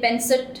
65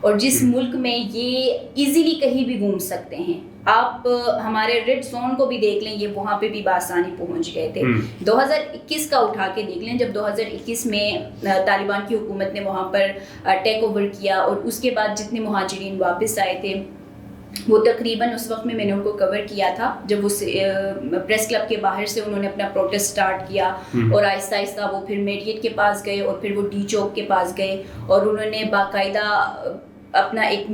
اور جس ملک میں یہ ایزیلی کہیں بھی گھوم سکتے ہیں. آپ ہمارے ریڈ زون کو بھی دیکھ لیں, یہ وہاں پہ بھی بآسانی پہنچ گئے تھے. 2021 کا اٹھا کے دیکھ لیں, جب 2021 میں طالبان کی حکومت نے وہاں پر ٹیک اوور کیا اور اس کے بعد جتنے مہاجرین واپس آئے تھے وہ تقریباً اس وقت میں نے ان کو کور کیا تھا جب اس پریس کلب کے باہر سے انہوں نے اپنا پروٹیسٹ سٹارٹ کیا, اور آہستہ آہستہ وہ پھر میڈیٹ کے پاس گئے اور پھر وہ ڈی چوک کے پاس گئے, اور انہوں نے باقاعدہ اپنا ایک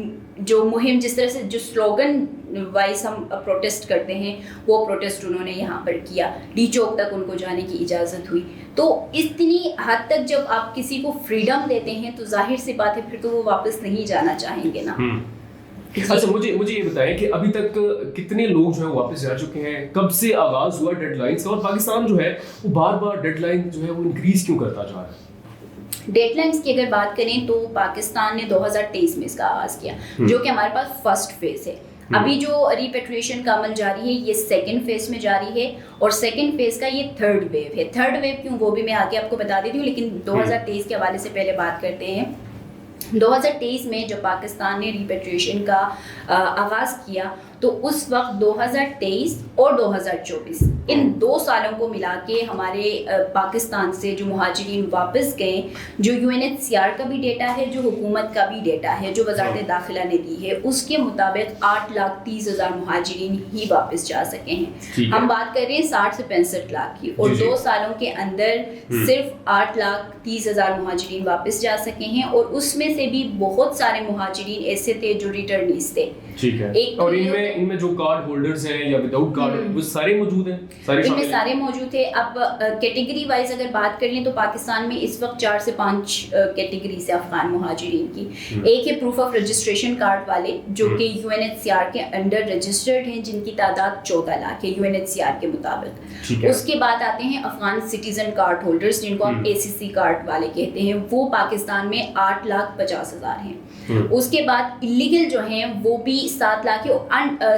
جو مہم, جس طرح سے جو سلوگن وائز ہم پروٹیسٹ کرتے ہیں, وہ پروٹیسٹ انہوں نے یہاں پر کیا. ڈی چوک تک ان کو جانے کی اجازت ہوئی. تو اتنی حد تک جب آپ کسی کو فریڈم دیتے ہیں تو ظاہر سی بات ہے پھر تو وہ واپس نہیں جانا چاہیں گے نا. اچھا, مجھے یہ بتائیں کہ ابھی تک کتنے لوگ جو ہیں واپس جا چکے ہیں, کب سے آغاز ہوا ڈیڈ لائنس کا, اور پاکستان جو ہے وہ بار بار ڈیڈ لائن جو ہے وہ انکریز کیوں کرتا جا رہا ہے؟ ڈیڈ لائنس کی اگر بات کریں تو پاکستان نے 2023 میں اس کا آغاز کیا, جو کہ ہمارے پاس فرسٹ فیز ہے. ابھی جو ریپیٹریشن کا عمل جاری ہے یہ سیکنڈ فیز میں جاری ہے, اور سیکنڈ فیز کا یہ تھرڈ ویو ہے. تھرڈ ویو کیوں وہ بھی میں آگے آپ کو بتا دیتی ہوں, لیکن 2023 کے حوالے سے پہلے بات کرتے ہیں. 2023 میں جب پاکستان نے ریپیٹریشن کا آغاز کیا تو اس وقت 2023 اور 2024 ان 2 سالوں کو ملا کے ہمارے پاکستان سے جو مہاجرین واپس گئے, جو UNHCR کا بھی ڈیٹا ہے, جو حکومت کا بھی ڈیٹا ہے, جو وزارت داخلہ نے دی ہے, اس کے مطابق 8,30,000 مہاجرین ہی واپس جا سکے ہیں. ہم بات کر رہے ہیں 60 سے 65 لاکھ کی, اور 2 سالوں کے اندر صرف 8,30,000 مہاجرین واپس جا سکے ہیں, اور اس میں سے بھی بہت سارے مہاجرین ایسے تھے جو ریٹرنیز تھے. ٹھیک ہے, اور ان میں جو کارڈ ہولڈرز ہیں یا وداؤٹ کارڈ, وہ سارے موجود ہیں, ان میں سارے موجود تھے. اب کیٹیگری وائز اگر بات کر لیں تو پاکستان میں اس وقت 4 سے 5 کیٹیگریز ہیں افغان مہاجرین کی. ایک ہے پروف آف رجسٹریشن کارڈ والے, جو کہ UNHCR کے انڈر رجسٹرڈ ہیں, جن کی تعداد 14 لاکھ ہے UNHCR کے مطابق. اس کے بعد آتے ہیں افغان سٹیزن کارڈ ہولڈرز, جن کو ہم ACC کارڈ والے کہتے ہیں, وہ پاکستان میں 8,50,000 ہیں. اس کے بعد ایلیگل جو ہیں وہ بھی 7 لاکھ ہے,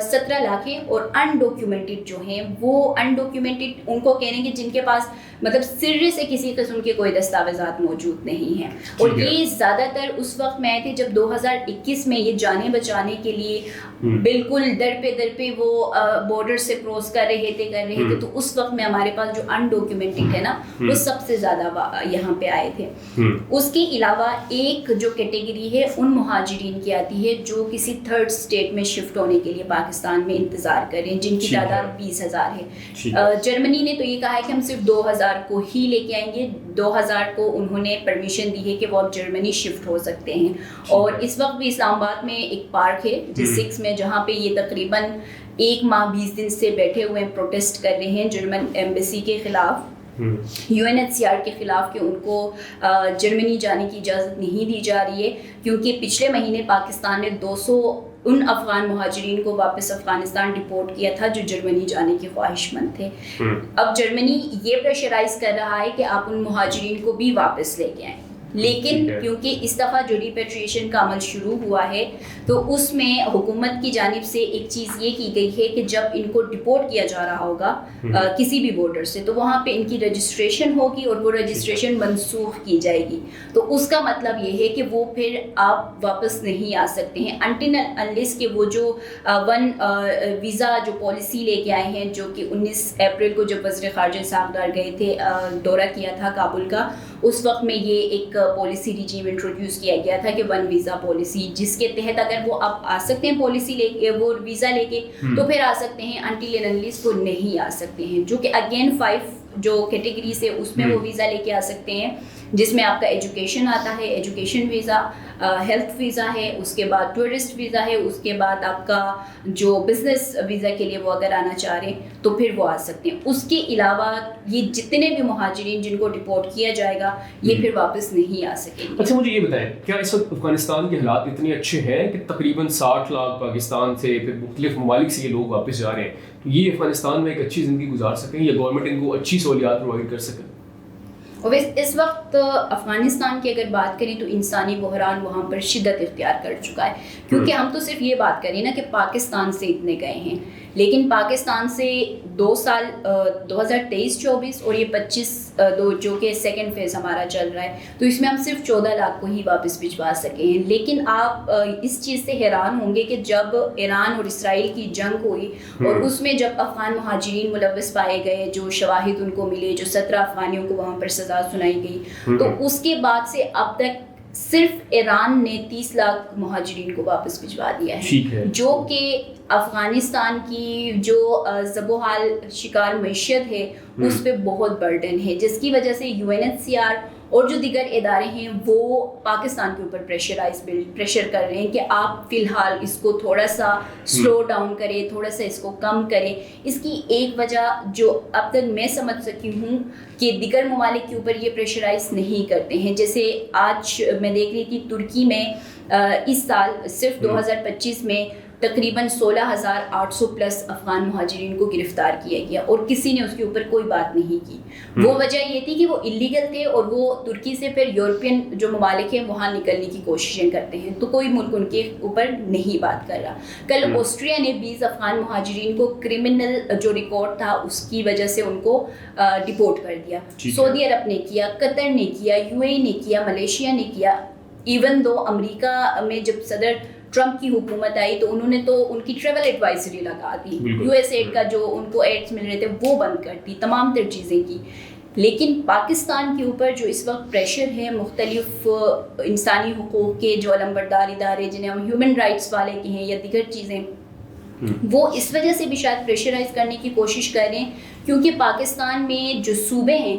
17 لاکھ ہے, اور انڈاکیومنٹڈ جو ہیں وہ انڈاکیومنٹڈ ان کو کہنے کہ جن کے پاس مطلب سرے سے کسی قسم کے کوئی دستاویزات موجود نہیں ہیں. اور یہ زیادہ تر اس وقت میں آئے تھے جب 2021 میں یہ جانیں بچانے کے لیے بالکل در پہ وہ بارڈر سے کراس کر رہے تھے, تو اس وقت میں ہمارے پاس جو انڈاکیومنٹڈ ہے نا وہ سب سے زیادہ یہاں پہ آئے تھے. اس کے علاوہ ایک جو کیٹیگری ہے ان مہاجرین کی آتی ہے جو کسی تھرڈ اسٹیٹ میں شفٹ ہونے کے لیے پاکستان میں انتظار کر رہے ہیں, جن کی تعداد 20,000 ہے. جرمنی نے تو یہ کہا ہے کہ ہم صرف 2,000 کو ہی لے کے آئیں گے. 2,000 کو انہوں نے پرمیشن دی ہے کہ وہ اب جرمنی شفٹ ہو سکتے ہیں. اور اس وقت بھی اسلام آباد میں ایک پارک ہے G6 میں, جہاں پہ یہ تقریباً 1 ماہ 20 دن سے بیٹھے ہوئے ہیں, پروٹیسٹ کر رہے ہیں جرمن ایمبیسی کے خلاف, UNHCR کے خلاف, کہ ان کو جرمنی جانے کی اجازت نہیں دی جا رہی ہے, کیونکہ پچھلے مہینے پاکستان نے 200 ان افغان مہاجرین کو واپس افغانستان ڈپورٹ کیا تھا جو جرمنی جانے کے خواہش مند تھے. اب جرمنی یہ پریشرائز کر رہا ہے کہ آپ ان مہاجرین کو بھی واپس لے کے آئیں, لیکن کیونکہ اس دفعہ جو ریپیٹریشن کا عمل شروع ہوا ہے تو اس میں حکومت کی جانب سے ایک چیز یہ کی گئی ہے کہ جب ان کو ڈپورٹ کیا جا رہا ہوگا کسی بھی بارڈر سے, تو وہاں پہ ان کی رجسٹریشن ہوگی اور وہ رجسٹریشن منسوخ کی جائے گی. تو اس کا مطلب یہ ہے کہ وہ پھر آپ واپس نہیں آ سکتے ہیں انٹل انلیس کہ وہ جو ویزا جو پالیسی لے کے آئے ہیں, جو کہ 19 اپریل کو جب وزیر خارجہ اسحاق گئے تھے, دورہ کیا تھا کابل کا, اس وقت میں یہ ایک پالیسی ریجیم انٹروڈیوس کیا گیا تھا کہ 1 ویزا پالیسی, جس کے تحت اگر وہ آپ آ سکتے ہیں پالیسی لے کے, وہ ویزا لے کے, تو پھر آ سکتے ہیں, انٹل اینڈ انلیس وہ نہیں آ سکتے ہیں. جو کہ اگین 5 جو کیٹیگریز ہے اس میں وہ ویزا لے کے آ سکتے ہیں, جس میں آپ کا ایجوکیشن آتا ہے, ایجوکیشن ویزا, ہیلتھ ویزا ہے, اس کے بعد ٹورسٹ ویزا ہے, اس کے بعد آپ کا جو بزنس ویزا کے لیے وہ اگر آنا چاہ رہے ہیں تو پھر وہ آ سکتے ہیں. اس کے علاوہ یہ جتنے بھی مہاجرین جن کو ڈپورٹ کیا جائے گا یہ پھر واپس نہیں آ سکیں گے. اچھا, مجھے یہ بتائیں, کیا اس وقت افغانستان کے حالات اتنے اچھے ہیں کہ تقریباً 60 لاکھ پاکستان سے پھر مختلف ممالک سے یہ لوگ واپس جا رہے ہیں, یہ افغانستان میں ایک اچھی زندگی گزار سکیں یا گورنمنٹ ان کو اچھی سہولیات پرووائڈ کر سکے؟ اور اس وقت افغانستان کی اگر بات کریں تو انسانی بحران وہاں پر شدت اختیار کر چکا ہے, کیونکہ ہم تو صرف یہ بات کریں نا کہ پاکستان سے اتنے گئے ہیں, لیکن پاکستان سے 2 سال 2023-24 اور یہ 25 جو کہ سیکنڈ فیز ہمارا چل رہا ہے، تو اس میں ہم صرف 14 لاکھ کو ہی واپس بھجوا سکے ہیں. لیکن آپ اس چیز سے حیران ہوں گے کہ جب ایران اور اسرائیل کی جنگ ہوئی اور اس میں جب افغان مہاجرین ملوث پائے گئے، جو شواہد ان کو ملے، جو 17 افغانیوں کو وہاں پر سزا سنائی گئی، تو اس کے بعد سے اب تک صرف ایران نے 30 لاکھ مہاجرین کو واپس بھجوا دیا ہے، جو کہ افغانستان کی جو زب و حال شکار معیشت ہے اس پہ بہت برڈن ہے، جس کی وجہ سے UNHCR اور جو دیگر ادارے ہیں وہ پاکستان کے اوپر پریشر کر رہے ہیں کہ آپ فی الحال اس کو تھوڑا سا سلو ڈاؤن کریں، تھوڑا سا اس کو کم کریں. اس کی ایک وجہ جو اب تک میں سمجھ سکی ہوں کہ دیگر ممالک کے اوپر یہ پریشرائز نہیں کرتے ہیں. جیسے آج میں دیکھ رہی تھی ترکی میں اس سال صرف 2025 میں تقریباً 16,800 پلس افغان مہاجرین کو گرفتار کیا گیا اور کسی نے اس کے اوپر کوئی بات نہیں کی. وہ وجہ یہ تھی کہ وہ اللیگل تھے اور وہ ترکی سے پھر یورپین جو ممالک ہیں وہاں نکلنے کی کوششیں کرتے ہیں، تو کوئی ملک ان کے اوپر نہیں بات کر رہا. کل آسٹریا نے 20 افغان مہاجرین کو کرمنل جو ریکارڈ تھا اس کی وجہ سے ان کو ڈیپورٹ کر دیا. سعودی عرب نے کیا، قطر نے کیا، UAE نے کیا، ملیشیا نے کیا. ایون دو امریکہ میں جب صدر ٹرمپ کی حکومت آئی تو انہوں نے تو ان کی ٹریول ایڈوائزری لگا دی، USAID کا جو ان کو ایڈس مل رہے تھے وہ بند کر دی، تمام تر چیزیں کی. لیکن پاکستان کے اوپر جو اس وقت پریشر ہے مختلف انسانی حقوق کے جو علمبردار ادارے جنہیں ہم ہیومن رائٹس والے کے ہیں یا دیگر چیزیں، وہ اس وجہ سے بھی شاید پریشرائز کرنے کی کوشش کر رہے ہیں کیونکہ پاکستان میں جو صوبے ہیں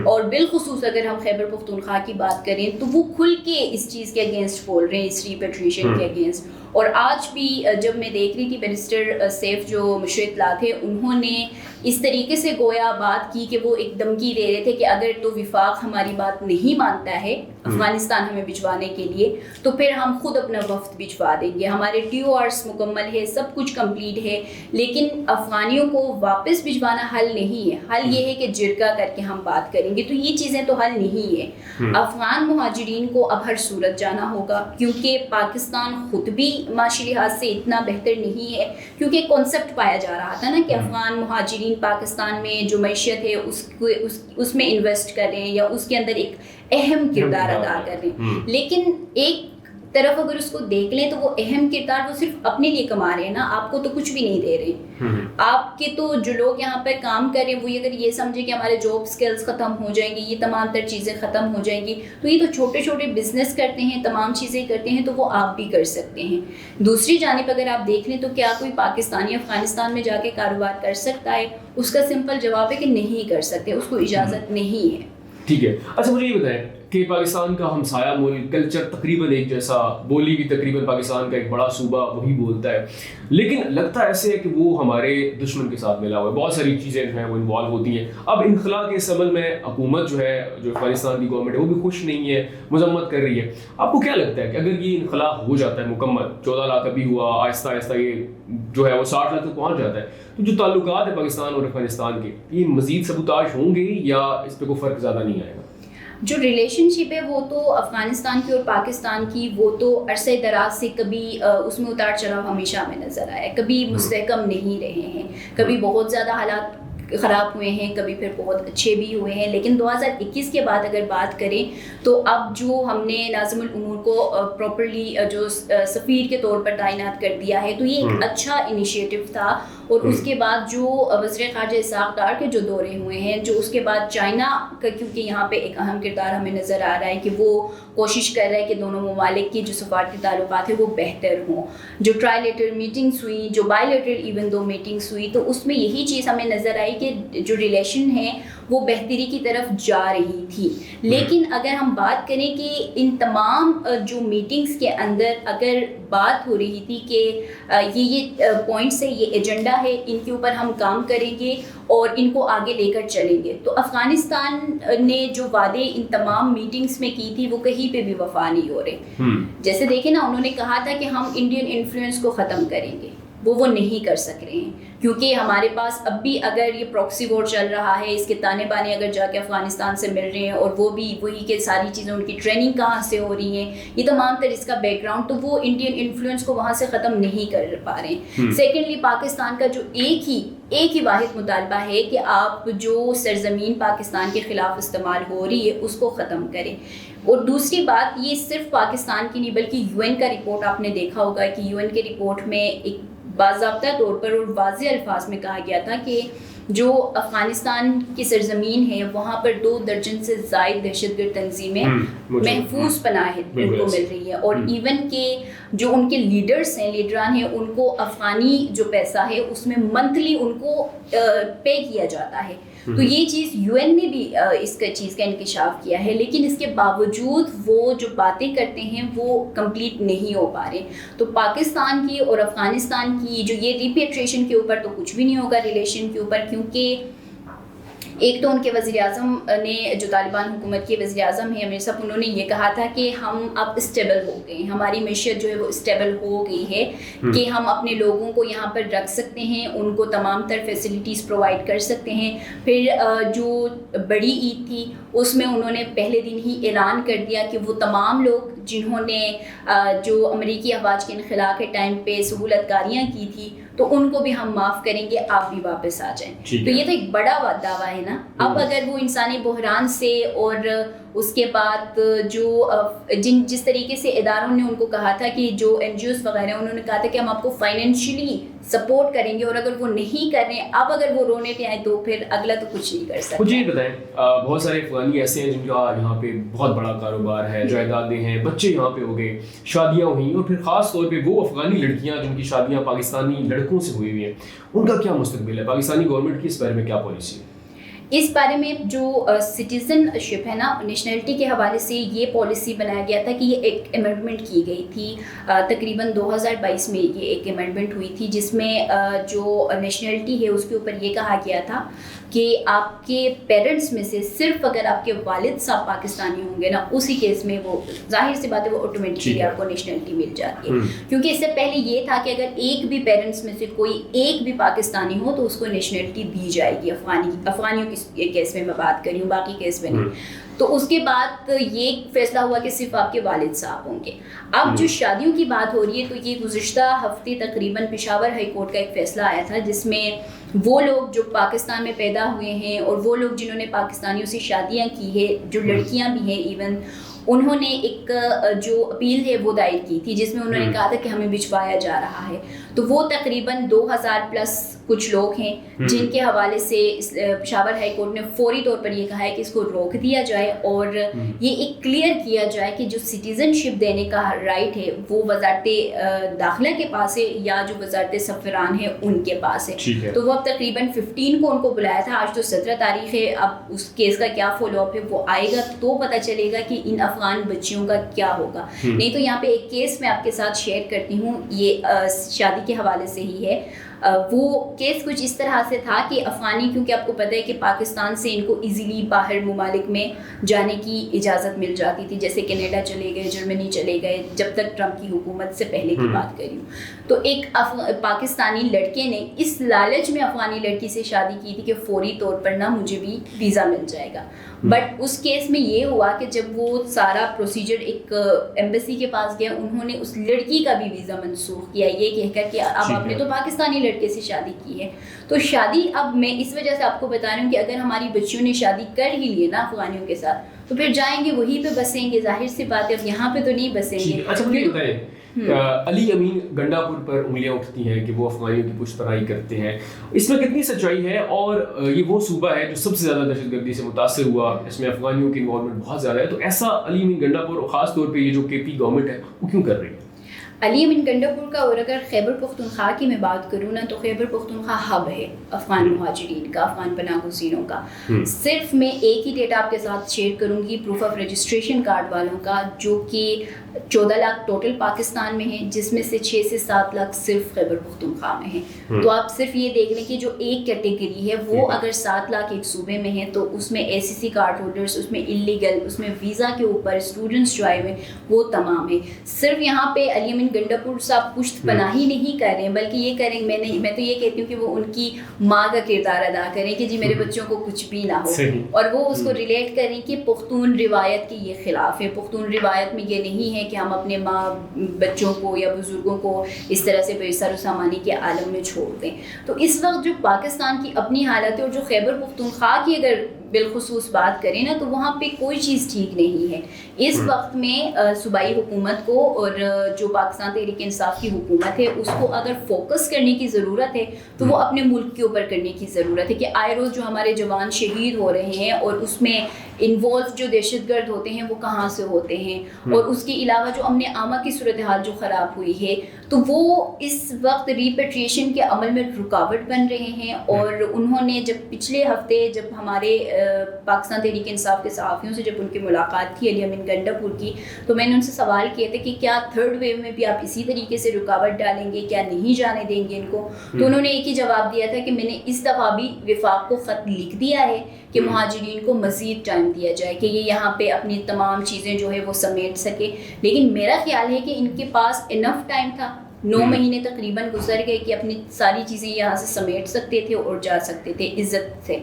اور بالخصوص اگر ہم خیبر پختونخوا کی بات کریں تو وہ کھل کے اس چیز کے اگینسٹ بول رہے ہیں، اس ریپیٹریشن کے اگینسٹ. اور آج بھی جب میں دیکھ رہی تھی بیرسٹر سیف جو مشیر اطلاع تھے، انہوں نے اس طریقے سے گویا بات کی کہ وہ ایک دھمکی دے رہے تھے کہ اگر تو وفاق ہماری بات نہیں مانتا ہے افغانستان ہمیں بھجوانے کے لیے تو پھر ہم خود اپنا وفد بھجوا دیں گے، ہمارے TORs مکمل ہے، سب کچھ کمپلیٹ ہے، لیکن افغانیوں کو واپس بھجوانا حل نہیں ہے. حل یہ ہے کہ جرگہ کر کے ہم بات کریں گے، تو یہ چیزیں تو حل نہیں ہے. افغان مہاجرین کو اب ہر صورت جانا ہوگا کیونکہ پاکستان خود بھی معاشی لحاظ سے اتنا بہتر نہیں ہے، کیونکہ ایک کانسیپٹ پایا جا رہا تھا نا کہ افغان مہاجرین پاکستان میں جو معیشت ہے اس میں انویسٹ کر رہے ہیں یا اس کے اندر ایک اہم کردار ادا کر رہے ہیں. لیکن ایک طرف اگر اس کو دیکھ لیں تو وہ اہم کردار وہ صرف اپنے لیے کما رہے ہیں نا، آپ کو تو کچھ بھی نہیں دے رہے. آپ کے تو جو لوگ یہاں پہ کام کر رہے ہیں وہ اگر یہ سمجھے کہ ہمارے جاب سکلز ختم ہو جائیں گی، یہ تمام تر چیزیں ختم ہو جائیں گی، تو یہ تو چھوٹے چھوٹے بزنس کرتے ہیں، تمام چیزیں کرتے ہیں، تو وہ آپ بھی کر سکتے ہیں. دوسری جانب اگر آپ دیکھ لیں تو کیا کوئی پاکستانی افغانستان میں جا کے کاروبار کر سکتا ہے؟ اس کا سمپل جواب ہے کہ نہیں کر سکتے، اس کو اجازت نہیں ہے. ٹھیک ہے. اچھا مجھے یہ بتائیں کہ پاکستان کا ہمسایہ ملک، کلچر تقریباً ایک جیسا، بولی بھی تقریباً پاکستان کا ایک بڑا صوبہ وہی بولتا ہے، لیکن لگتا ایسے ہے کہ وہ ہمارے دشمن کے ساتھ ملا ہوا ہے، بہت ساری چیزیں جو ہیں وہ انوالو ہوتی ہیں. اب انخلا کے اس عمل میں حکومت جو ہے، جو افغانستان کی گورنمنٹ ہے، وہ بھی خوش نہیں ہے، مذمت کر رہی ہے. آپ کو کیا لگتا ہے کہ اگر یہ انخلا ہو جاتا ہے مکمل، 14 لاکھ ابھی ہوا، آہستہ آہستہ یہ جو ہے وہ 60 لاکھ تک پہنچ جاتا ہے، تو جو تعلقات ہیں پاکستان اور افغانستان کے، یہ مزید سبوتاژ ہوں گے یا اس پہ کوئی فرق زیادہ نہیں آئے گا؟ جو ریلیشن شپ ہے وہ تو افغانستان کی اور پاکستان کی، وہ تو عرصہ دراز سے کبھی اس میں اتار چڑھاؤ ہمیشہ ہمیں نظر آیا ہے، کبھی مستحکم نہیں رہے ہیں، کبھی بہت زیادہ حالات خراب ہوئے ہیں، کبھی پھر بہت اچھے بھی ہوئے ہیں. لیکن 2021 کے بعد اگر بات کریں تو اب جو ہم نے ناظم الامور کو پراپرلی جو سفیر کے طور پر تعینات کر دیا ہے، تو یہ ایک اچھا انیشیٹو تھا. اور اس کے بعد جو وزیر خارجہ اسحاق ڈار کے جو دورے ہوئے ہیں، جو اس کے بعد چائنا کا، کیونکہ یہاں پہ ایک اہم کردار ہمیں نظر آ رہا ہے کہ وہ کوشش کر رہا ہے کہ دونوں ممالک کی جو سفارتی تعلقات ہیں وہ بہتر ہوں. جو ٹرائی لیٹرل میٹنگس ہوئی، جو by lateral even though meetings ہوئی، تو اس میں یہی چیز ہمیں نظر آئی کہ جو ریلیشن ہے وہ بہتری کی طرف جا رہی تھی. لیکن اگر ہم بات کریں کہ ان تمام جو میٹنگز کے اندر اگر بات ہو رہی تھی کہ یہ پوائنٹس ہے، یہ ایجنڈا ہے، ان کے اوپر ہم کام کریں گے اور ان کو آگے لے کر چلیں گے، تو افغانستان نے جو وعدے ان تمام میٹنگز میں کی تھی وہ کہیں پہ بھی وفا نہیں ہو رہے. جیسے دیکھیں نا، انہوں نے کہا تھا کہ ہم انڈین انفلوئنس کو ختم کریں گے، وہ نہیں کر سک رہے ہیں، کیونکہ ہمارے پاس اب بھی اگر یہ پراکسی وار چل رہا ہے، اس کے تانے بانے اگر جا کے افغانستان سے مل رہے ہیں اور وہ بھی وہی کہ ساری چیزیں ان کی ٹریننگ کہاں سے ہو رہی ہیں، یہ تمام تر اس کا بیک گراؤنڈ، تو وہ انڈین انفلوئنس کو وہاں سے ختم نہیں کر پا رہے ہیں۔ سیکنڈلی پاکستان کا جو ایک ہی واحد مطالبہ ہے کہ آپ جو سرزمین پاکستان کے خلاف استعمال ہو رہی ہے اس کو ختم کریں۔ اور دوسری بات، یہ صرف پاکستان کی نہیں بلکہ یو این کا رپورٹ آپ نے دیکھا ہوگا کہ یو این کے رپورٹ میں ایک باضابطہ طور پر اور واضح الفاظ میں کہا گیا تھا کہ جو افغانستان کی سرزمین ہے وہاں پر 2 درجن سے زائد دہشت گرد تنظیمیں محفوظ پناہ ان کو مل رہی ہے، اور ایون کہ جو ان کے لیڈران ہیں ان کو افغانی جو پیسہ ہے اس میں منتھلی ان کو پے کیا جاتا ہے۔ تو یہ چیز یو این نے بھی اس کا چیز کا انکشاف کیا ہے، لیکن اس کے باوجود وہ جو باتیں کرتے ہیں وہ کمپلیٹ نہیں ہو پا رہے۔ تو پاکستان کی اور افغانستان کی جو یہ ریپیٹریشن کے اوپر تو کچھ بھی نہیں ہوگا ریلیشن کے اوپر، کیونکہ ایک تو ان کے وزیر اعظم نے، جو طالبان حکومت کے وزیر اعظم ہیں امیر صاحب، انہوں نے یہ کہا تھا کہ ہم اب اسٹیبل ہو گئے ہیں، ہماری معیشت جو ہے وہ اسٹیبل ہو گئی ہے کہ ہم اپنے لوگوں کو یہاں پر رکھ سکتے ہیں، ان کو تمام تر فیسلٹیز پرووائڈ کر سکتے ہیں۔ پھر جو بڑی عید تھی اس میں انہوں نے پہلے دن ہی اعلان کر دیا کہ وہ تمام لوگ جنہوں نے جو امریکی افواج کے انخلا کے ٹائم پہ سہولت کاریاں کی تھی تو ان کو بھی ہم معاف کریں گے، آپ بھی واپس آ جائیں۔ تو یہ تو ایک بڑا دعویٰ ہے نا۔ اب اگر وہ انسانی بحران سے اور اس کے بعد جو جس طریقے سے اداروں نے ان کو کہا تھا کہ جو این جی اوز وغیرہ انہوں نے کہا تھا کہ ہم آپ کو فائنینشلی سپورٹ کریں گے، اور اگر وہ نہیں کر رہے ہیں، اب اگر وہ رونے پہ آئیں تو پھر اگلا تو کچھ نہیں کر سکتے۔ مجھے یہ بتائیں، بہت سارے افغانی ایسے ہیں جن کا یہاں پہ بہت بڑا کاروبار ہے، جائیدادیں ہیں، بچے یہاں پہ ہو گئے، شادیاں ہوئیں، اور پھر خاص طور پہ وہ افغانی لڑکیاں جن کی شادیاں پاکستانی لڑکوں سے ہوئی ہوئی ہیں، ان کا کیا مستقبل ہے؟ پاکستانی گورنمنٹ کی اس بارے میں کیا پالیسی ہے؟ اس بارے میں جو سٹیزن شپ ہے نا، نیشنلٹی کے حوالے سے یہ پالیسی بنایا گیا تھا کہ یہ ایک امینڈمنٹ کی گئی تھی تقریباً 2022 میں، یہ ایک امینڈمنٹ ہوئی تھی جس میں جو نیشنلٹی ہے اس کے اوپر یہ کہا گیا تھا کہ آپ کے پیرنٹس میں سے صرف اگر آپ کے والد صاحب پاکستانی ہوں گے نا، اسی کیس میں وہ ظاہر سی بات ہے وہ آٹومیٹکلی آپ کو نیشنلٹی مل جاتی ہے، کیونکہ اس سے پہلے یہ تھا کہ اگر ایک بھی پیرنٹس میں سے کوئی ایک بھی پاکستانی ہو تو اس کو نیشنلٹی دی جائے گی، افغانیوں کی کیس میں بات کر رہی ہوں، باقی کیس میں نہیں۔ تو اس کے بعد یہ فیصلہ ہوا کہ صرف آپ کے والد صاحب ہوں گے۔ اب جو شادیوں کی بات ہو رہی ہے تو یہ گزشتہ ہفتے تقریباً پشاور ہائی کورٹ کا ایک فیصلہ آیا تھا جس میں وہ لوگ جو پاکستان میں پیدا ہوئے ہیں اور وہ لوگ جنہوں نے پاکستانیوں سے شادیاں کی ہے، جو لڑکیاں بھی ہیں ایون، انہوں نے ایک جو اپیل ہے وہ دائر کی تھی جس میں انہوں نے کہا تھا کہ ہمیں بچوایا جا رہا ہے۔ تو وہ تقریباً 2000 پلس کچھ لوگ ہیں جن کے حوالے سے پشاور ہائی کورٹ نے فوری طور پر یہ کہا ہے کہ اس کو روک دیا جائے اور یہ ایک کلیئر کیا جائے کہ جو سٹیزن شپ دینے کا رائٹ ہے وہ وزارت داخلہ کے پاس ہے یا جو وزارت سفران ہے ان کے پاس ہے۔ تو وہ اب تقریباً 15 کو ان کو بلایا تھا، آج تو 17 تاریخ ہے، اب اس کیس کا کیا فالو اپ ہے وہ آئے گا تو پتہ چلے گا کہ ان افغان بچیوں کا کیا ہوگا۔ نہیں تو یہاں پہ ایک کیس میں آپ کے ساتھ شیئر کرتی ہوں، یہ شادی کے حوالے سے ہی ہے۔ وہ کیس کچھ اس طرح سے تھا کہ افغانی، کیونکہ آپ کو پتہ ہے کہ پاکستان سے ان کو ایزیلی باہر ممالک میں جانے کی اجازت مل جاتی تھی، جیسے کینیڈا چلے گئے، جرمنی چلے گئے، جب تک ٹرمپ کی حکومت سے پہلے کی بات کری ہوں۔ تو ایک پاکستانی لڑکے نے اس لالچ میں افغانی لڑکی سے شادی کی تھی کہ فوری طور پر نہ مجھے بھی ویزا مل جائے گا، بٹ اس کیس میں یہ ہوا کہ جب وہ سارا پروسیجر ایک ایمبیسی کے پاس گیا، انہوں نے اس لڑکی کا بھی ویزا منسوخ کیا یہ کہہ کر کہ اب آپ نے تو پاکستانی لڑکے سے شادی کی ہے۔ تو شادی اب میں اس وجہ سے آپ کو بتا رہی ہوں کہ اگر ہماری بچیوں نے شادی کر ہی لی ہے نا افغانیوں کے ساتھ تو پھر جائیں گے وہیں پہ بسیں گے، ظاہر سی بات ہے، اب یہاں پہ تو نہیں بسیں گے۔ اچھا مجھے بتائیں، علی امین گنڈا پور پر انگلیاں اٹھتی ہیں کہ وہ افغانیوں کی پشت پناہی کرتے ہیں، اس میں کتنی سچائی ہے؟ اور یہ وہ صوبہ ہے جو سب سے زیادہ دہشت گردی سے متاثر ہوا، اس میں افغانیوں کی انوالومنٹ بہت زیادہ ہے، تو ایسا علی امین گنڈا پور اور خاص طور پہ یہ جو کے پی گورنمنٹ ہے وہ کیوں کر رہی ہے؟ علی امین گنڈا پور کا، اور اگر خیبر پختونخوا کی میں بات کروں نا تو خیبر پختونخوا ہب ہے افغان مہاجرین کا، افغان پناہ گزینوں کا۔ صرف میں ایک ہی ڈیٹا آپ کے ساتھ شیئر کروں گی پروف آف رجسٹریشن کارڈ والوں کا، جو کہ 14 لاکھ ٹوٹل پاکستان میں ہیں، جس میں سے 6 سے 7 لاکھ صرف خیبر پختونخوا میں ہیں۔ تو آپ صرف یہ دیکھ لیں کہ جو ایک کیٹیگری ہے وہ اگر 7 لاکھ ایک صوبے میں ہیں تو اس میں ایس سی سی کارڈ ہولڈرس، اس میں انلیگل، اس میں ویزا کے اوپر اسٹوڈنٹس جو آئے ہوئے وہ تمام ہیں۔ صرف یہاں پہ علی امین گنڈاپور صاحب پشت پناہی نہیں کر رہے ہیں، بلکہ یہ کریں، میں تو یہ کہتی ہوں کہ وہ ان کی ماں کا کردار ادا کریں کہ جی میرے بچوں کو کچھ بھی نہ ہو، اور وہ اس کو ریلیٹ کریں کہ پختون روایت کے یہ خلاف ہے. پختون روایت میں یہ نہیں ہے کہ ہم اپنے ماں بچوں کو یا بزرگوں کو اس طرح سے بے سر و سامانی کے عالم میں چھوڑ دیں. تو اس وقت جو پاکستان کی اپنی حالت ہے، اور جو خیبر پختونخوا کی اگر بالخصوص بات کریں نا، تو وہاں پہ کوئی چیز ٹھیک نہیں ہے. اس وقت میں صوبائی حکومت کو اور جو پاکستان تحریک انصاف کی حکومت ہے اس کو اگر فوکس کرنے کی ضرورت ہے تو وہ اپنے ملک کے اوپر کرنے کی ضرورت ہے. کہ آئے روز جو ہمارے جوان شہید ہو رہے ہیں اور اس میں انوالو جو دہشت گرد ہوتے ہیں وہ کہاں سے ہوتے ہیں، اور اس کے علاوہ جو امن عامہ کی صورتحال جو خراب ہوئی ہے، تو وہ اس وقت ریپیٹریشن کے عمل میں رکاوٹ بن رہے ہیں. اور انہوں نے جب پچھلے ہفتے جب ہمارے پاکستان تحریک انصاف کے صحافیوں سے جب ان کی ملاقات تھی علی امین گنڈاپور کی، تو میں نے ان سے سوال کیے تھے کہ کیا تھرڈ ویو میں بھی آپ اسی طریقے سے رکاوٹ ڈالیں گے، کیا نہیں جانے دیں گے ان کو؟ تو انہوں نے ایک ہی جواب دیا تھا کہ میں نے اس دفعہ بھی وفاق کو خط لکھ دیا ہے کہ مہاجرین کو مزید ٹائم دیا جائے کہ یہ یہاں پہ اپنی تمام چیزیں جو ہے وہ سمیٹ سکے. لیکن میرا خیال ہے کہ ان کے پاس انف ٹائم تھا، 9 مہینے تقریباً گزر گئے کہ اپنی ساری چیزیں یہاں سے سمیٹ سکتے تھے اور جا سکتے تھے عزت سے،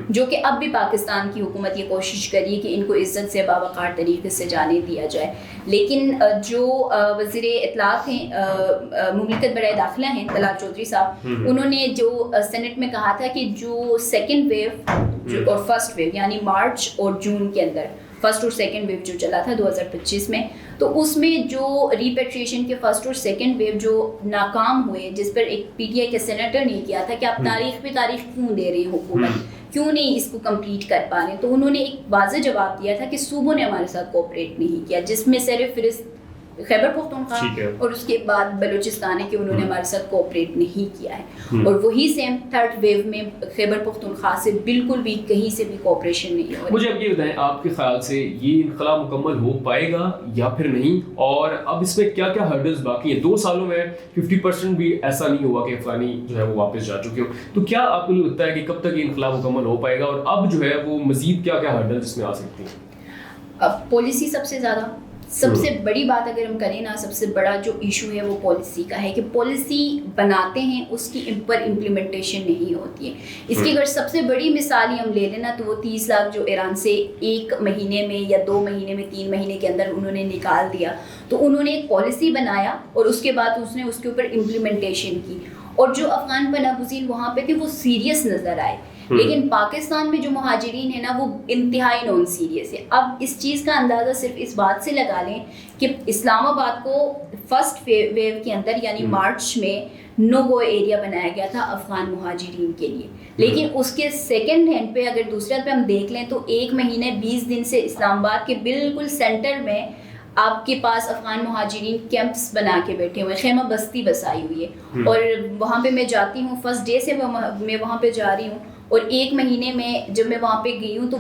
جو کہ اب بھی پاکستان کی حکومت یہ کوشش کری کہ ان کو عزت سے باوقار طریقے سے جانے دیا جائے. لیکن جو وزیر اطلاعات ہیں، مملکت برائے داخلہ ہیں طلال چودھری صاحب، انہوں نے جو سینٹ میں کہا تھا کہ جو سیکنڈ ویو اور فرسٹ ویو یعنی مارچ اور جون کے اندر فرسٹ اور سیکنڈ ویو جو چلا تھا 2025 میں، تو اس میں جو ریپیٹریشن کے فرسٹ اور سیکنڈ ویو جو ناکام ہوئے، جس پر ایک پی ٹی آئی کے سینیٹر نے کیا تھا کہ آپ تاریخ پہ تاریخ کیوں دے رہی حکومت، کیوں نہیں اس کو کمپلیٹ کر پا رہے، تو انہوں نے ایک واضح جواب دیا تھا کہ صوبوں نے ہمارے ساتھ کوآپریٹ نہیں کیا، جس میں سر فہرست خیبر پختونخوا اور اس کے بعد بلوچستان ہے کہ انہوں نے ہمارے ساتھ کوآپریٹ نہیں کیا ہے. اور وہی سیم تھرڈ ویو میں خیبر پختونخوا سے بالکل بھی کہیں سے بھی کوآپریشن نہیں ہو رہی. مجھے اب یہ بتائیں آپ کے خیال سے یہ انخلا مکمل ہو پائے گا یا پھر نہیں، اور اب اس میں کیا کیا ہرڈلز باقی ہیں؟ 2 سالوں میں 50% بھی ایسا نہیں ہوا کہ افغانی جو ہے وہ واپس جا چکے ہو، تو کیا آپ کو لگتا ہے کہ کب تک یہ انخلا مکمل ہو پائے گا، اور اب جو ہے وہ مزید کیا کیا ہرڈلز اس میں آ سکتی ہیں؟ اب پالیسی سب سے بڑی بات اگر ہم کریں نا، سب سے بڑا جو ایشو ہے وہ پالیسی کا ہے کہ پالیسی بناتے ہیں، اس کی پر امپلیمنٹیشن نہیں ہوتی ہے. اس کی اگر سب سے بڑی مثال ہی ہم لے لیں نا، تو وہ 30 لاکھ جو ایران سے 1 مہینے میں یا 2 مہینے میں 3 مہینے کے اندر انہوں نے نکال دیا. تو انہوں نے ایک پالیسی بنایا اور اس کے بعد اس نے اس کے اوپر امپلیمنٹیشن کی، اور جو افغان پناہ گزین وہاں پہ تھے وہ سیریس نظر آئے. لیکن پاکستان میں جو مہاجرین ہیں نا وہ انتہائی نان سیریس ہے. اب اس چیز کا اندازہ صرف اس بات سے لگا لیں کہ اسلام آباد کو فرسٹ ویو کے اندر یعنی مارچ میں نو گو ایریا بنایا گیا تھا افغان مہاجرین کے لیے، لیکن اس کے سیکنڈ ہینڈ پہ اگر دوسرے پہ ہم دیکھ لیں تو 1 مہینے 20 دن سے اسلام آباد کے بالکل سینٹر میں آپ کے پاس افغان مہاجرین کیمپس بنا کے بیٹھے ہوئے، خیمہ بستی بسائی ہوئی ہے. اور وہاں پہ میں جاتی ہوں، فرسٹ ڈے سے میں وہاں پہ جا رہی ہوں، اور 1 مہینے میں جب میں وہاں پہ گئی ہوں تو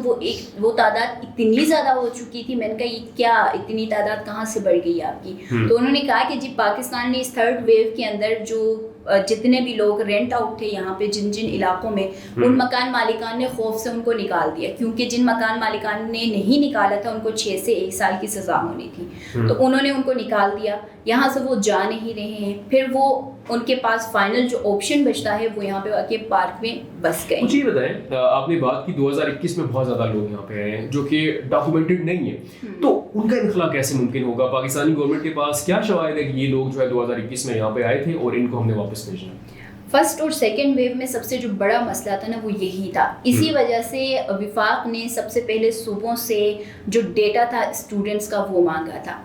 وہ تعداد اتنی زیادہ ہو چکی تھی. میں نے کہا یہ کیا اتنی تعداد کہاں سے بڑھ گئی آپ کی؟ تو انہوں نے کہا کہ جی پاکستان نے اس تھرڈ ویو کے اندر جو جتنے بھی لوگ رینٹ آؤٹ تھے یہاں پہ جن علاقوں میں، ان مکان مالکان نے خوف سے ان کو نکال دیا، کیونکہ جن مکان مالکان نے نہیں نکالا تھا ان کو 6 سے 1 سال کی سزا ہونی تھی. تو انہوں نے ان کو نکال دیا، یہاں سے وہ جا نہیں رہے ہیں. پھر وہ ان کے پاس فائنل جو آپشن بچتا ہے وہ یہاں پہ آ کے پارک میں بس گئے. مجھے بتائیں، آپ نے بات کی 2021 میں بہت زیادہ لوگ یہاں پہ آئے ہیں جو کہ ڈاکومنٹڈ نہیں ہیں، تو ان کا انخلا کیسے ممکن ہوگا؟ پاکستانی گورنمنٹ کے پاس کیا شواہد ہے کہ یہ لوگ جو ہے 2021 میں یہاں پہ آئے تھے اور ان کو ہم نے واپس بھیجنا؟ فرسٹ اور سیکنڈ ویو میں سب سے جو بڑا مسئلہ تھا نا وہ یہی تھا. اسی وجہ سے وفاق نے سب سے پہلے صوبوں سے جو ڈیٹا تھا اسٹوڈنٹس کا وہ مانگا تھا.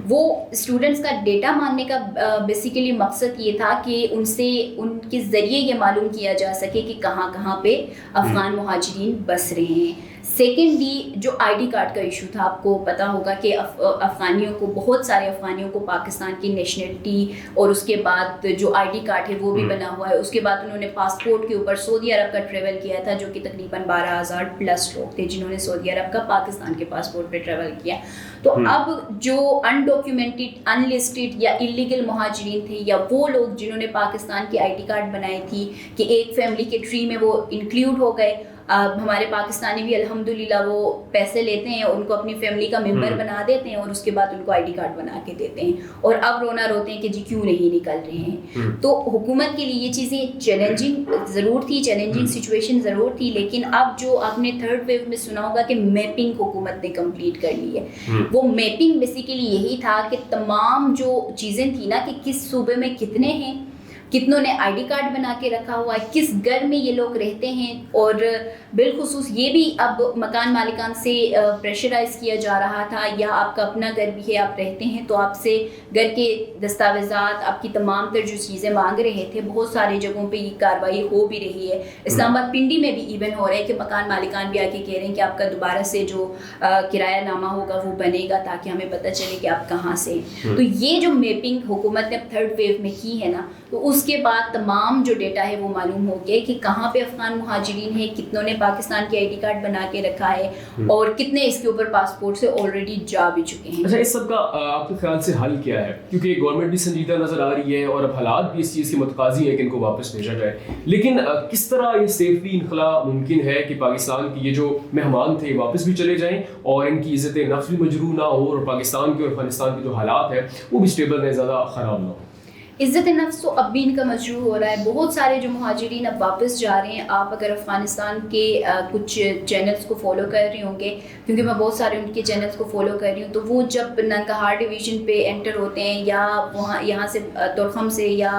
وہ اسٹوڈنٹس کا ڈیٹا مانگنے کا بیسیکلی مقصد یہ تھا کہ ان سے ان کے ذریعے یہ معلوم کیا جا سکے کہ کہاں کہاں پہ افغان مہاجرین بس رہے ہیں. سیکنڈلی جو آئی ڈی کارڈ کا ایشو تھا، آپ کو پتہ ہوگا کہ افغانیوں کو، بہت سارے افغانیوں کو پاکستان کی نیشنلٹی اور اس کے بعد جو آئی ڈی کارڈ ہے وہ بھی بنا ہوا ہے. اس کے بعد انہوں نے پاسپورٹ کے اوپر سعودی عرب کا ٹریول کیا تھا، جو کہ تقریباً 12,000 پلس لوگ تھے جنہوں نے سعودی عرب کا پاکستان کے پاسپورٹ پہ ٹریول کیا. تو اب جو انڈاکیومنٹڈ، ان لسٹڈ یا انلیگل مہاجرین تھے، یا وہ لوگ جنہوں نے پاکستان کی آئی ڈی کارڈ بنائی تھی کہ ایک فیملی کے ٹری میں وہ انکلیوڈ ہو گئے، اب ہمارے پاکستانی بھی الحمدللہ وہ پیسے لیتے ہیں، ان کو اپنی فیملی کا ممبر بنا دیتے ہیں اور اس کے بعد ان کو آئی ڈی کارڈ بنا کے دیتے ہیں، اور اب رونا روتے ہیں کہ جی کیوں نہیں نکل رہے ہیں. تو حکومت کے لیے یہ چیزیں چیلنجنگ ضرور تھی، چیلنجنگ سچویشن ضرور تھی، لیکن اب جو آپ نے تھرڈ ویو میں سنا ہوگا کہ میپنگ حکومت نے کمپلیٹ کر لی ہے. وہ میپنگ بیسیکلی یہی تھا کہ تمام جو چیزیں تھیں نا کہ کس صوبے میں کتنے ہیں، کتنوں نے آئی ڈی کارڈ بنا کے رکھا ہوا ہے، کس گھر میں یہ لوگ رہتے ہیں، اور بالخصوص یہ بھی اب مکان مالکان سے پریشرائز کیا جا رہا تھا، یا آپ کا اپنا گھر بھی ہے، آپ رہتے ہیں تو آپ سے گھر کے دستاویزات، آپ کی تمام تر جو چیزیں مانگ رہے تھے. بہت سارے جگہوں پہ یہ کارروائی ہو بھی رہی ہے. اسلام آباد پنڈی میں بھی ایون ہو رہا ہے کہ مکان مالکان بھی آ کے کہہ رہے ہیں کہ آپ کا دوبارہ سے جو کرایہ نامہ ہوگا وہ بنے گا تاکہ ہمیں پتہ چلے کہ آپ کہاں سے ہیں. تو یہ جو میپنگ حکومت نے تھرڈ ویو میں کی ہے نا، تو اس کے بعد تمام جو ڈیٹا ہے وہ معلوم ہو گیا کہ کہاں پہ افغان مہاجرین ہیں، کتنوں نے پاکستان کی آئی ڈی کارڈ بنا کے رکھا ہے، اور کتنے اس کے اوپر پاسپورٹ سے آلریڈی جا بھی چکے ہیں. اچھا، اس سب کا آپ کے خیال سے حل کیا ہے؟ کیونکہ گورنمنٹ بھی سنجیدہ نظر آ رہی ہے اور اب حالات بھی اس چیز کے متقاضی ہیں کہ ان کو واپس بھیجا جائے، لیکن کس طرح یہ سیفلی انخلا ممکن ہے کہ پاکستان کی یہ جو مہمان تھے واپس بھی چلے جائیں اور ان کی عزت نفس بھی مجروح نہ ہو، اور پاکستان کے اور افغانستان کے جو حالات ہیں وہ بھی اسٹیبل رہیں، زیادہ خراب نہ ہو؟ عزت نفس تو اب بھی ان کا مجروح ہو رہا ہے. بہت سارے جو مہاجرین اب واپس جا رہے ہیں، آپ اگر افغانستان کے کچھ چینلز کو فالو کر رہے ہوں گے، کیونکہ میں بہت سارے ان کے چینلز کو فالو کر رہی ہوں، تو وہ جب ننگہار ڈویژن پہ انٹر ہوتے ہیں، یا وہاں یہاں سے تورخم سے یا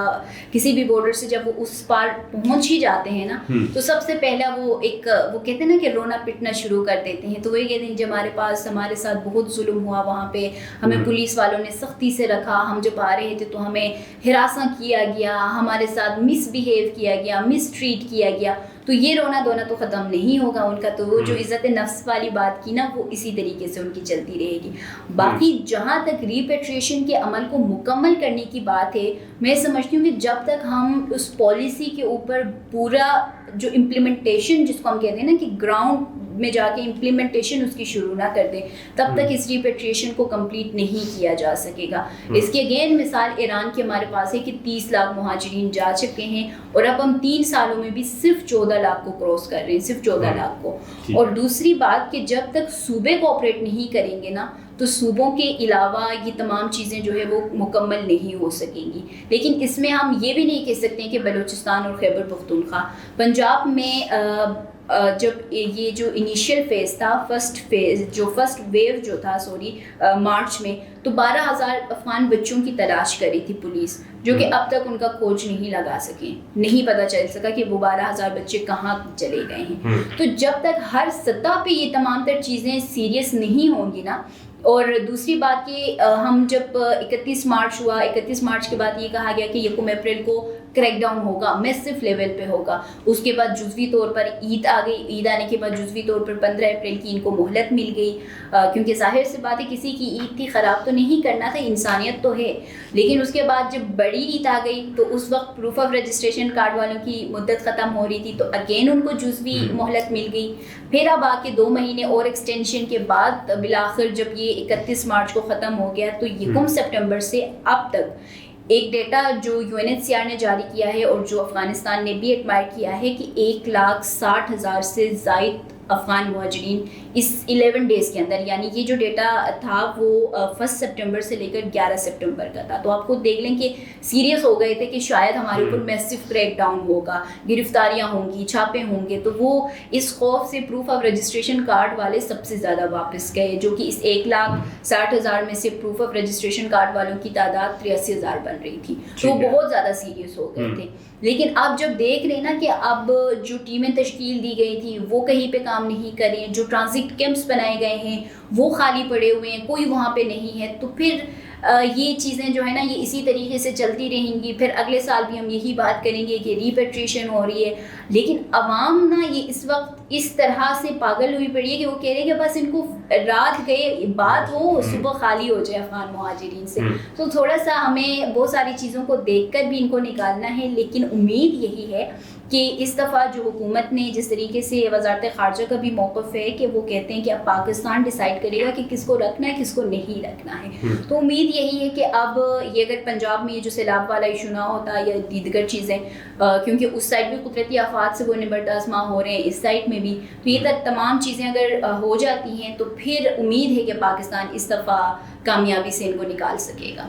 کسی بھی بارڈر سے جب وہ اس پار پہنچ ہی جاتے ہیں نا، تو سب سے پہلا وہ کہتے ہیں نا کہ رونا پٹنا شروع کر دیتے ہیں. تو وہ یہ کہتے ہیں کہ ہمارے ساتھ بہت ظلم ہوا وہاں پہ، ہمیں پولیس والوں نے سختی سے رکھا، ہم جب آ رہے تھے تو ہمیں ہراساں کیا گیا، ہمارے ساتھ مس بیہیو کیا گیا، مس ٹریٹ کیا گیا. تو یہ رونا دھونا تو ختم نہیں ہوگا ان کا. تو وہ جو عزت نفس والی بات کی نا، وہ اسی طریقے سے ان کی چلتی رہے گی. باقی جہاں تک ریپیٹریشن کے عمل کو مکمل کرنے کی بات ہے، میں سمجھتی ہوں کہ جب تک ہم اس پالیسی کے اوپر پورا جو امپلیمنٹیشن جس کو ہم کہتے ہیں نا کہ گراؤنڈ میں جا کے امپلیمنٹیشن اس کی شروع نہ کر دیں، تب تک اس ریپیٹریشن کو کمپلیٹ نہیں کیا جا سکے گا. اس کی اگین مثال ایران کی ہمارے پاس ہے کہ 30 لاکھ مہاجرین جا چکے ہیں، اور اب ہم 3 سالوں میں بھی صرف 14 لاکھ کو کراس کر رہے ہیں، صرف 14 لاکھ کو. اور دوسری بات کہ جب تک صوبے کوآپریٹ نہیں کریں گے نا، تو صوبوں کے علاوہ یہ تمام چیزیں جو ہے وہ مکمل نہیں ہو سکیں گی. لیکن اس میں ہم یہ بھی نہیں کہہ سکتے کہ بلوچستان اور خیبر پختونخوا، پنجاب میں جب یہ جو انیشیل فیز تھا، فرسٹ ویو جو تھا مارچ میں، تو 12,000 افغان بچوں کی تلاش کری تھی پولیس، جو کہ اب تک ان کا کھوج نہیں لگا سکے، نہیں پتہ چل سکا کہ وہ 12,000 بچے کہاں چلے گئے ہیں. تو جب تک ہر سطح پہ یہ تمام تر چیزیں سیریس نہیں ہوں گی نا، اور دوسری بات کہ ہم جب 31 مارچ ہوا، 31 مارچ کے بعد یہ کہا گیا کہ 1 اپریل کو کریک ڈاؤن ہوگا، میسف لیول پہ ہوگا. اس کے بعد جزوی طور پر عید آ گئی، عید آنے کے بعد جزوی طور پر 15 اپریل کی ان کو مہلت مل گئی، کیونکہ ظاہر سی بات ہے کسی کی عید تھی، خراب تو نہیں کرنا تھا، انسانیت تو ہے. لیکن اس کے بعد جب بڑی عید آ گئی تو اس وقت پروف آف رجسٹریشن کارڈ والوں کی مدت ختم ہو رہی تھی، تو اگین ان کو جزوی مہلت مل گئی. پھر اب آ کے 2 مہینے اور ایکسٹینشن کے بعد بالآخر جب یہ 31 مارچ کو ختم ہو گیا، تو 1 سپٹمبر سے اب تک ایک ڈیٹا جو UNHCR نے جاری کیا ہے اور جو افغانستان نے بھی ایڈمائر کیا ہے کہ 1,60,000 سے زائد افغان مہاجرین اس 11 ڈیز کے اندر، یعنی یہ جو ڈیٹا تھا وہ 1 سپٹمبر سے لے کر 11 سپٹمبر کا تھا. تو آپ خود دیکھ لیں کہ سیریس ہو گئے تھے کہ شاید ہمارے اوپر میسو کریک ڈاؤن ہوگا، گرفتاریاں ہوں گی، چھاپے ہوں گے. تو وہ اس خوف سے پروف آف رجسٹریشن کارڈ والے سب سے زیادہ واپس گئے، جو کہ اس 1,60,000 میں سے پروف آف رجسٹریشن کارڈ والوں کی تعداد 83,000 بن رہی تھی. تو وہ بہت زیادہ سیریس ہو گئے تھے. لیکن اب جب دیکھ رہے نا کہ اب جو ٹیمیں تشکیل دی گئی تھی وہ کہیں پہ کام نہیں کر رہی ہیں، جو ٹرانزٹ کیمپس بنائے گئے ہیں وہ خالی پڑے ہوئے ہیں، کوئی وہاں پہ نہیں ہے، تو پھر یہ چیزیں جو ہے نا یہ اسی طریقے سے چلتی رہیں گی. پھر اگلے سال بھی ہم یہی بات کریں گے کہ ریپیٹریشن ہو رہی ہے. لیکن عوام نا یہ اس وقت اس طرح سے پاگل ہوئی پڑی ہے کہ وہ کہہ رہے ہیں کہ بس ان کو رات گئے بات ہو، صبح خالی ہو جائے افغان مہاجرین سے. تو تھوڑا سا ہمیں بہت ساری چیزوں کو دیکھ کر بھی ان کو نکالنا ہے، لیکن امید یہی ہے کہ اس دفعہ جو حکومت نے جس طریقے سے وزارت خارجہ کا بھی موقف ہے کہ وہ کہتے ہیں کہ اب پاکستان ڈیسائیڈ کرے گا کہ کس کو رکھنا ہے کس کو نہیں رکھنا ہے. تو امید یہی ہے کہ اب یہ اگر پنجاب میں یہ جو سیلاب والا ایشو نہ ہوتا یا دیگر چیزیں کیونکہ اس سائڈ بھی قدرتی آفات سے وہ نمٹ آزما ہو رہے ہیں, اس سائڈ میں بھی, تو یہ تمام چیزیں اگر ہو جاتی ہیں تو پھر امید ہے کہ پاکستان اس دفعہ کامیابی سے ان کو نکال سکے گا.